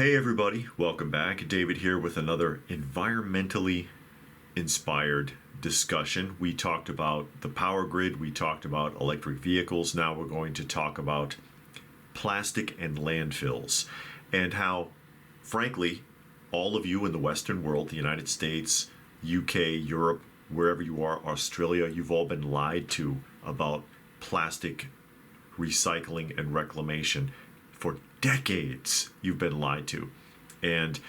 Hey everybody, welcome back. David here with another environmentally inspired discussion. We talked about the power grid, we talked about electric vehicles. Now we're going to talk about plastic and landfills and how, frankly, all of you in the Western world, the United States, UK, Europe, wherever you are, Australia, you've all been lied to about plastic recycling and reclamation. For decades, you've been lied to. And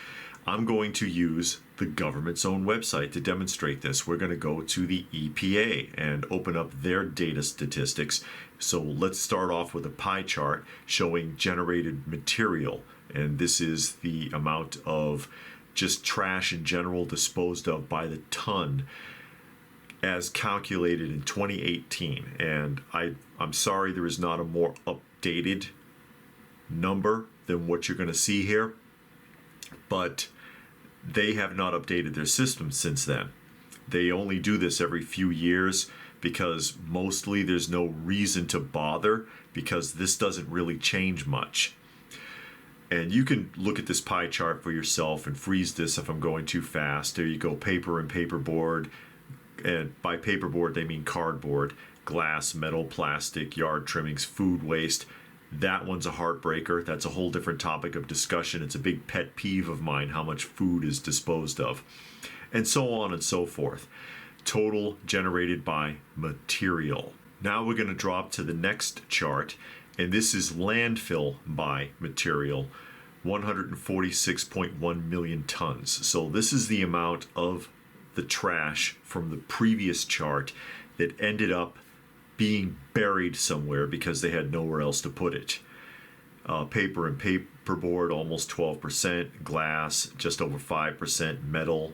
I'm going to use the government's own website to demonstrate this. We're going to go to the EPA and open up their data statistics. So let's start off with a pie chart showing generated material. And this is the amount of just trash in general disposed of by the ton as calculated in 2018. And I'm sorry there is not a more updated number than what you're going to see here, but they have not updated their system since then. They only do this every few years because mostly there's no reason to bother because this doesn't really change much. And you can look at this pie chart for yourself and freeze this if I'm going too fast. There you go, paper and paperboard. And by paperboard, they mean cardboard, glass, metal, plastic, yard trimmings, food waste. That one's a heartbreaker. That's a whole different topic of discussion. It's a big pet peeve of mine, how much food is disposed of. And so on and so forth. Total generated by material. Now we're going to drop to the next chart, and this is landfill by material, 146.1 million tons. So this is the amount of the trash from the previous chart that ended up being buried somewhere because they had nowhere else to put it. Paper and paperboard, almost 12%. Glass, just over 5%. Metal,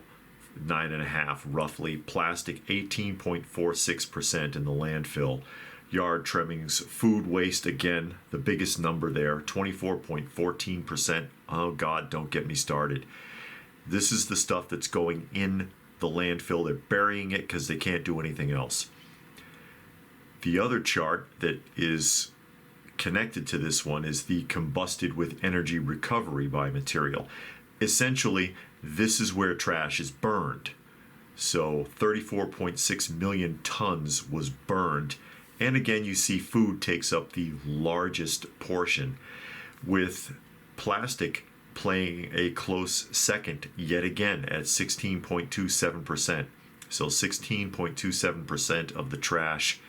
9.5% roughly. Plastic, 18.46% in the landfill. Yard trimmings, food waste, again, the biggest number there, 24.14%. Oh God, don't get me started. This is the stuff that's going in the landfill. They're burying it because they can't do anything else. The other chart that is connected to this one is the combusted with energy recovery by material. Essentially, this is where trash is burned. So 34.6 million tons was burned. And again, you see food takes up the largest portion, with plastic playing a close second yet again at 16.27%. So 16.27% of the trash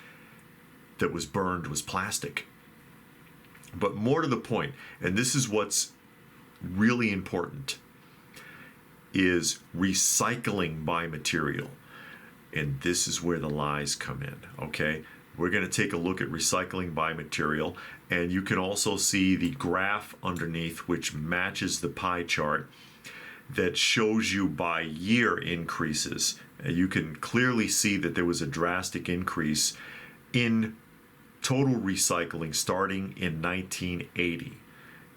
that was burned was plastic. But more to the point, and this is what's really important, is recycling by material. And this is where the lies come in, okay? We're going to take a look at recycling by material, and you can also see the graph underneath which matches the pie chart that shows you by year increases. And you can clearly see that there was a drastic increase in total recycling starting in 1980.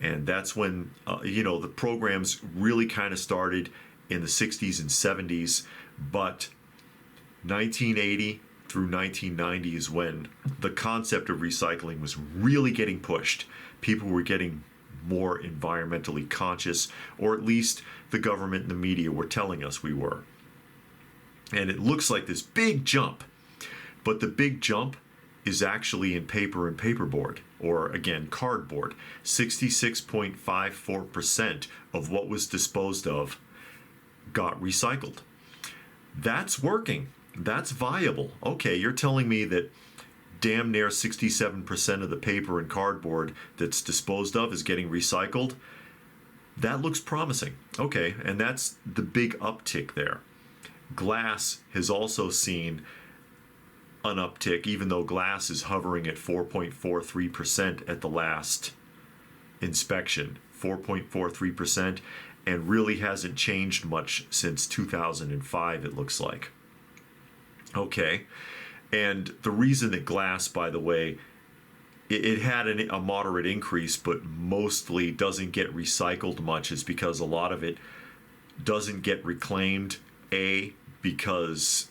And that's when, the programs really kind of started in the 60s and 70s, but 1980 through 1990 is when the concept of recycling was really getting pushed. People were getting more environmentally conscious, or at least the government and the media were telling us we were. And it looks like this big jump, but the big jump is actually in paper and paperboard, or again, cardboard. 66.54% of what was disposed of got recycled. That's working. That's viable. Okay, you're telling me that damn near 67% of the paper and cardboard that's disposed of is getting recycled? That looks promising. Okay, and that's the big uptick there. Glass has also seen an uptick, even though glass is hovering at 4.43% at the last inspection. 4.43%, and really hasn't changed much since 2005, it looks like. Okay, and the reason that glass, by the way, it had a moderate increase, but mostly doesn't get recycled much, is because a lot of it doesn't get reclaimed. A, because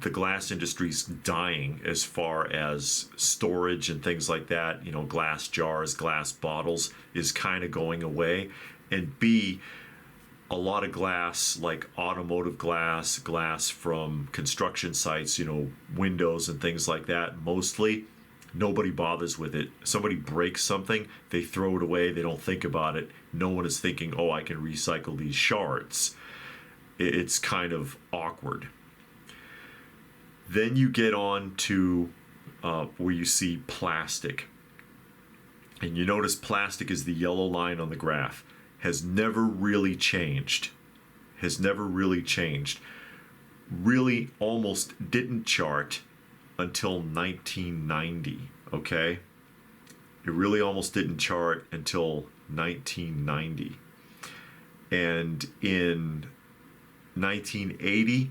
the glass industry's dying as far as storage and things like that. You know, glass jars, glass bottles is kind of going away. And B, a lot of glass, like automotive glass, glass from construction sites, windows and things like that, mostly nobody bothers with it. Somebody breaks something, they throw it away, they don't think about it. No one is thinking, oh, I can recycle these shards. It's kind of awkward. Then you get on to where you see plastic. And you notice plastic is the yellow line on the graph. Has never really changed. Really almost didn't chart until 1990, okay? It really almost didn't chart until 1990. And in 1980,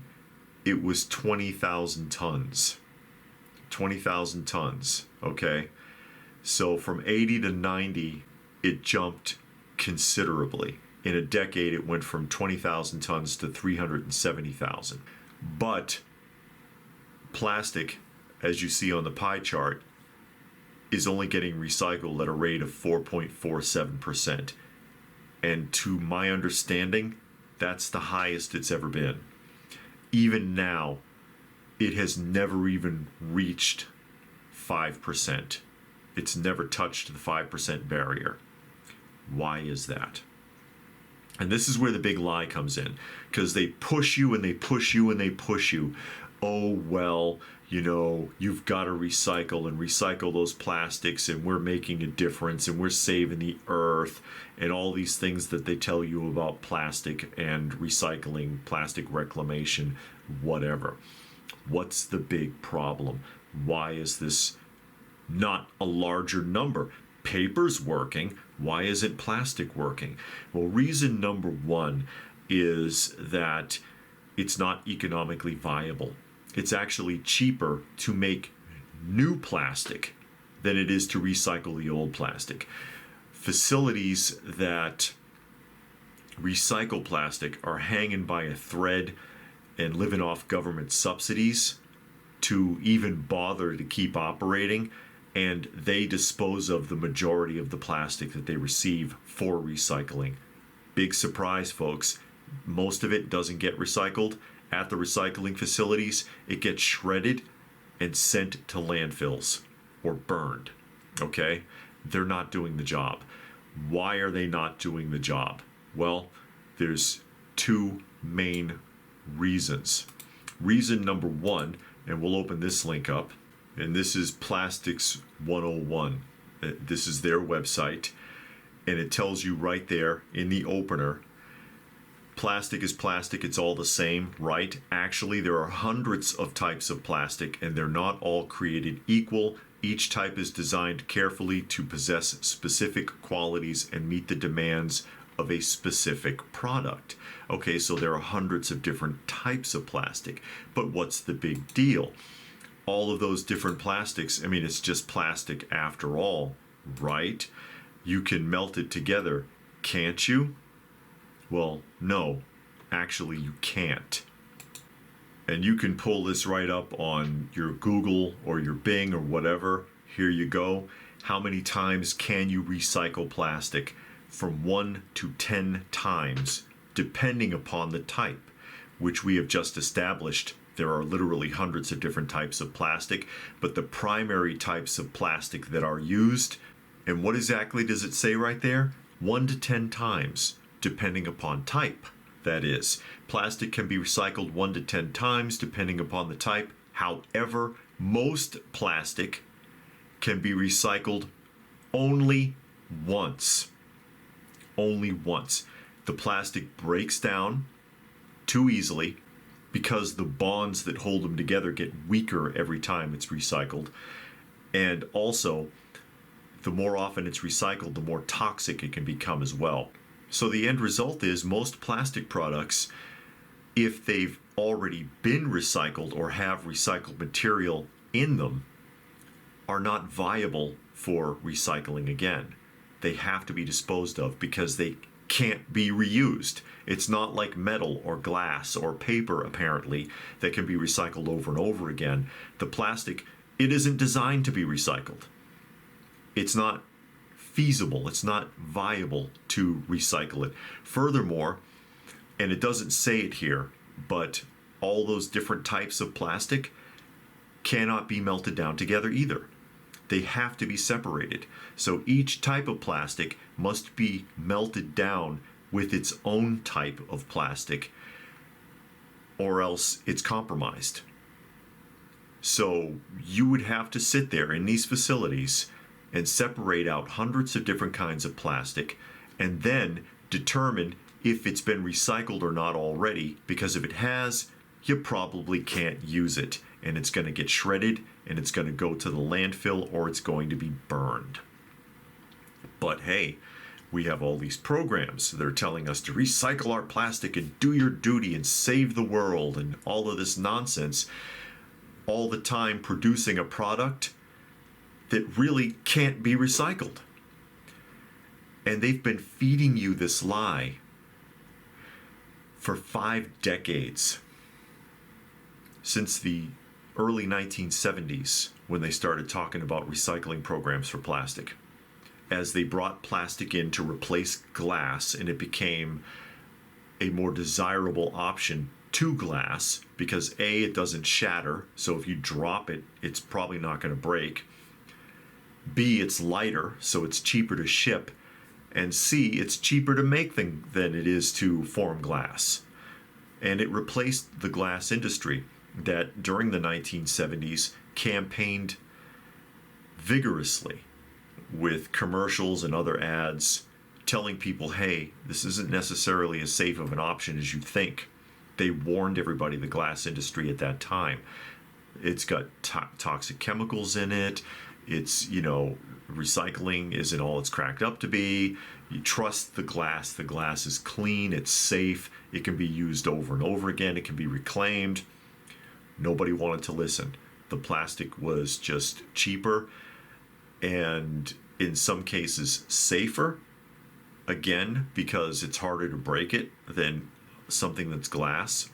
it was 20,000 tons. 20,000 tons, okay? So from 80 to 90, it jumped considerably. In a decade, it went from 20,000 tons to 370,000. But plastic, as you see on the pie chart, is only getting recycled at a rate of 4.47%. And to my understanding, that's the highest it's ever been. Even now, it has never even reached 5%. It's never touched the 5% barrier. Why is that? And this is where the big lie comes in, because they push you and they push you and they push you. Oh, well, you've got to recycle those plastics, and we're making a difference, and we're saving the earth, and all these things that they tell you about plastic and recycling, plastic reclamation, whatever. What's the big problem? Why is this not a larger number? Paper's working. Why isn't plastic working? Well, reason number one is that it's not economically viable. It's actually cheaper to make new plastic than it is to recycle the old plastic. Facilities that recycle plastic are hanging by a thread and living off government subsidies to even bother to keep operating, and they dispose of the majority of the plastic that they receive for recycling. Big surprise, folks. Most of it doesn't get recycled at the recycling facilities. It gets shredded and sent to landfills or burned. Okay? They're not doing the job. Why are they not doing the job? Well, there's two main reasons. Reason number one, and we'll open this link up, and this is Plastics 101. This is their website, and it tells you right there in the opener, plastic is plastic, it's all the same, right? Actually, there are hundreds of types of plastic, and they're not all created equal. Each type is designed carefully to possess specific qualities and meet the demands of a specific product. Okay, so there are hundreds of different types of plastic, but what's the big deal? All of those different plastics, it's just plastic after all, right? You can melt it together, can't you? Well, no, actually you can't. And you can pull this right up on your Google or your Bing or whatever. Here you go. How many times can you recycle plastic? From 1 to 10 times, depending upon the type, which we have just established. There are literally hundreds of different types of plastic, but the primary types of plastic that are used, and what exactly does it say right there? 1 to 10 times, depending upon type. That is, plastic can be recycled 1 to 10 times, depending upon the type. However, most plastic can be recycled only once. Only once. The plastic breaks down too easily, because the bonds that hold them together get weaker every time it's recycled. And also, the more often it's recycled, the more toxic it can become as well. So the end result is most plastic products, if they've already been recycled or have recycled material in them, are not viable for recycling again. They have to be disposed of because they can't be reused. It's not like metal or glass or paper, apparently, that can be recycled over and over again. The plastic, it isn't designed to be recycled. It's not feasible, it's not viable to recycle it. Furthermore, and it doesn't say it here, but all those different types of plastic cannot be melted down together either. They have to be separated. So each type of plastic must be melted down with its own type of plastic, or else it's compromised. So you would have to sit there in these facilities and separate out hundreds of different kinds of plastic and then determine if it's been recycled or not already, because if it has, you probably can't use it, and it's going to get shredded and it's going to go to the landfill or it's going to be burned. But hey, we have all these programs that are telling us to recycle our plastic and do your duty and save the world and all of this nonsense, all the time producing a product that really can't be recycled. And they've been feeding you this lie for 5 decades, since the early 1970s, when they started talking about recycling programs for plastic. As they brought plastic in to replace glass, and it became a more desirable option to glass because A, it doesn't shatter, so if you drop it, it's probably not going to break. B, it's lighter, so it's cheaper to ship. And C, it's cheaper to make than it is to form glass. And it replaced the glass industry that during the 1970s campaigned vigorously with commercials and other ads telling people, hey, this isn't necessarily as safe of an option as you think. They warned everybody, the glass industry at that time. It's got toxic chemicals in it. It's, recycling isn't all it's cracked up to be. You trust the glass. The glass is clean. It's safe. It can be used over and over again. It can be reclaimed. Nobody wanted to listen. The plastic was just cheaper and in some cases safer, again, because it's harder to break it than something that's glass.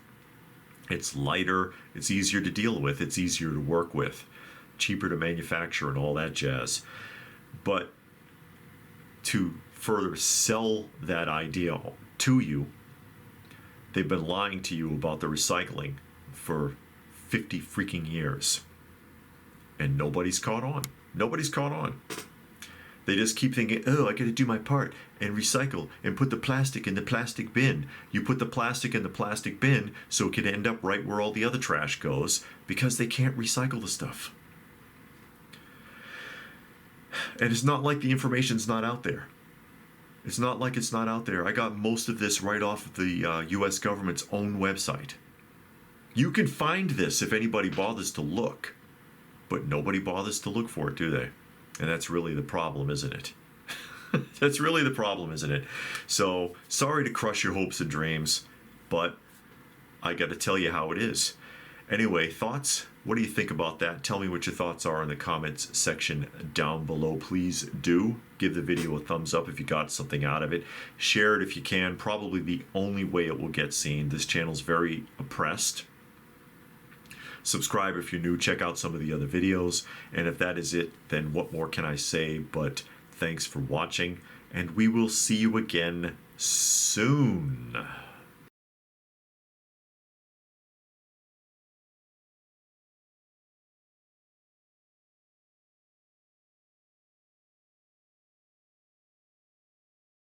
It's lighter. It's easier to deal with. It's easier to work with. Cheaper to manufacture and all that jazz. But to further sell that idea to you, they've been lying to you about the recycling for 50 freaking years. And nobody's caught on. Nobody's caught on. They just keep thinking, oh, I got to do my part and recycle and put the plastic in the plastic bin. You put the plastic in the plastic bin so it can end up right where all the other trash goes, because they can't recycle the stuff. And it's not like the information's not out there. It's not like it's not out there. I got most of this right off of the U.S. government's own website. You can find this if anybody bothers to look, but nobody bothers to look for it, do they? And that's really the problem, isn't it? That's really the problem, isn't it? So, sorry to crush your hopes and dreams, but I got to tell you how it is. Anyway, thoughts? What do you think about that? Tell me what your thoughts are in the comments section down below. Please do give the video a thumbs up if you got something out of it. Share it if you can. Probably the only way it will get seen. This channel's very oppressed. Subscribe if you're new. Check out some of the other videos. And if that is it, then what more can I say? But thanks for watching, and we will see you again soon.